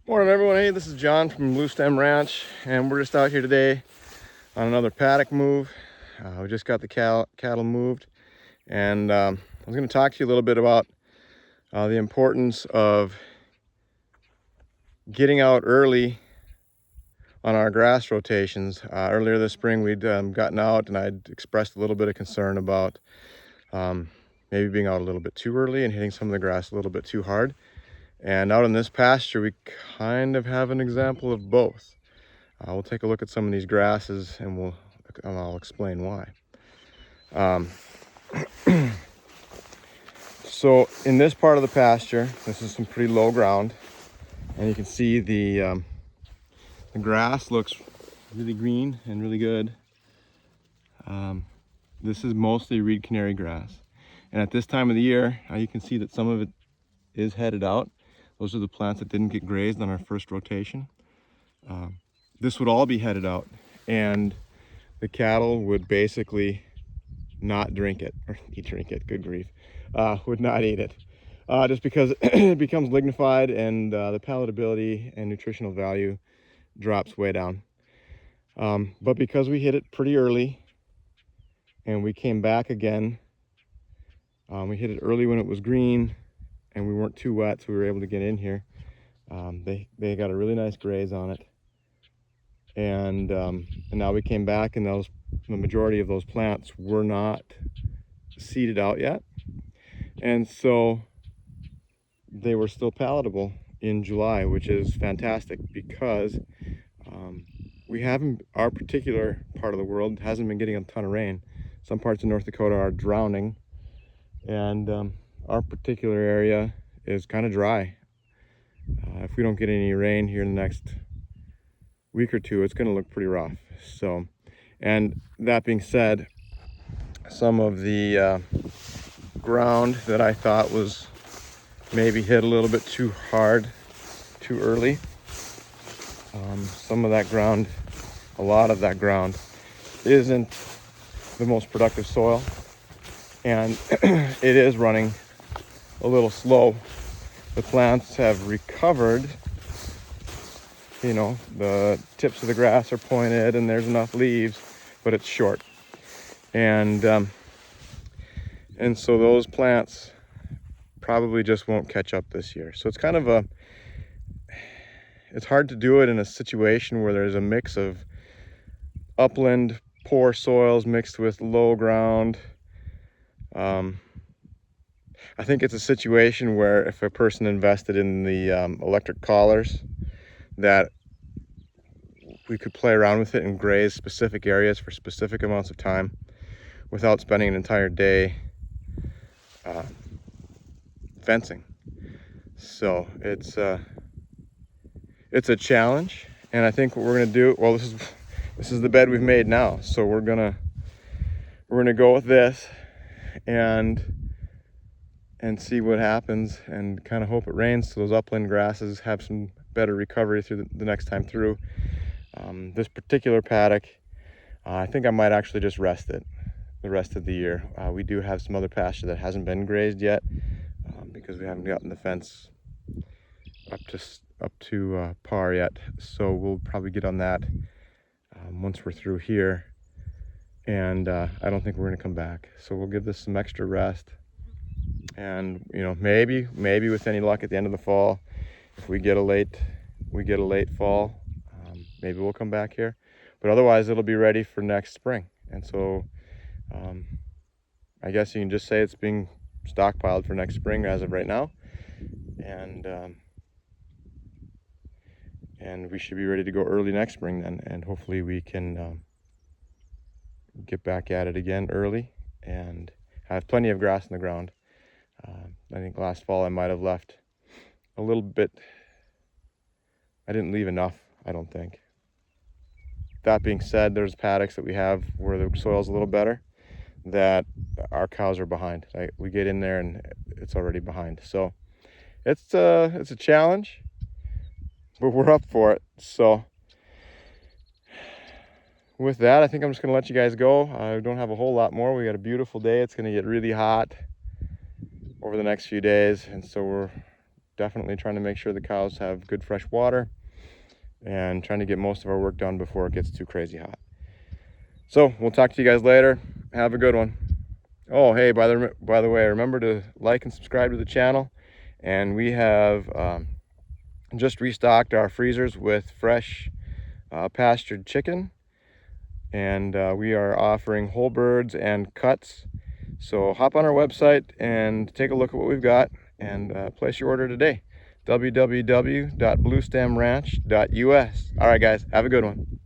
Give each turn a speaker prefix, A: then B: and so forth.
A: Morning everyone, hey, this is John from Blue Stem Ranch, and we're just out here today on another paddock move. We just got the cattle moved, and I was going to talk to you a little bit about the importance of getting out early on our grass rotations. Earlier this spring we'd gotten out, and I'd expressed a little bit of concern about maybe being out a little bit too early and hitting some of the grass a little bit too hard. And out in this pasture we kind of have an example of both. We'll take a look at some of these grasses and I'll explain why. So in this part of the pasture, this is some pretty low ground, and you can see the grass looks really green and really good. This is mostly reed canary grass, and at this time of the year you can see that some of it is headed out. Those are the plants that didn't get grazed on our first rotation. This would all be headed out, and the cattle would basically not drink it, or drink it, good grief, would not eat it, just because it becomes lignified, and the palatability and nutritional value drops way down. But because we hit it pretty early and we came back again, we hit it early when it was green and we weren't too wet, so we were able to get in here. They got a really nice graze on it. And now we came back, and the majority of those plants were not seeded out yet, and so they were still palatable in July, which is fantastic, because our particular part of the world hasn't been getting a ton of rain. Some parts of North Dakota are drowning, and our particular area is kind of dry. If we don't get any rain here in the next week or two, it's going to look pretty rough. So, and that being said, some of the ground that I thought was maybe hit a little bit too hard, too early, some of that ground, a lot of that ground isn't the most productive soil, and it is running a little slow. The plants have recovered. You know, the tips of the grass are pointed and there's enough leaves, but it's short. And so those plants probably just won't catch up this year. So it's kind of it's hard to do it in a situation where there's a mix of upland poor soils mixed with low ground. I think it's a situation where if a person invested in the electric collars, that we could play around with it and graze specific areas for specific amounts of time without spending an entire day fencing. So it's a challenge, and I think what we're gonna do, well, this is the bed we've made now, so we're gonna go with this and see what happens, and kind of hope it rains so those upland grasses have some better recovery through the next time through. This particular paddock, I think I might actually just rest it the rest of the year. We do have some other pasture that hasn't been grazed yet, because we haven't gotten the fence up to par yet. So we'll probably get on that once we're through here, and I don't think we're going to come back. So we'll give this some extra rest, and you know, maybe with any luck at the end of the fall, if we get a late fall, maybe we'll come back here, but otherwise it'll be ready for next spring. And so I guess you can just say it's being stockpiled for next spring as of right now, and we should be ready to go early next spring then, and hopefully we can get back at it again early and have plenty of grass in the ground. I think last fall I might have left a little bit. I didn't leave enough, I don't think. That being said, there's paddocks that we have where the soil's a little better that our cows are behind. We get in there and it's already behind. So it's a challenge, but we're up for it. So with that, I think I'm just gonna let you guys go. I don't have a whole lot more. We got a beautiful day. It's gonna get really hot over the next few days, and so we're definitely trying to make sure the cows have good fresh water and trying to get most of our work done before it gets too crazy hot. So we'll talk to you guys later. Have a good one. Oh, hey, by the way, remember to like and subscribe to the channel. And we have just restocked our freezers with fresh pastured chicken. And we are offering whole birds and cuts. So hop on our website and take a look at what we've got and place your order today. www.bluestemranch.us. All right, guys, have a good one.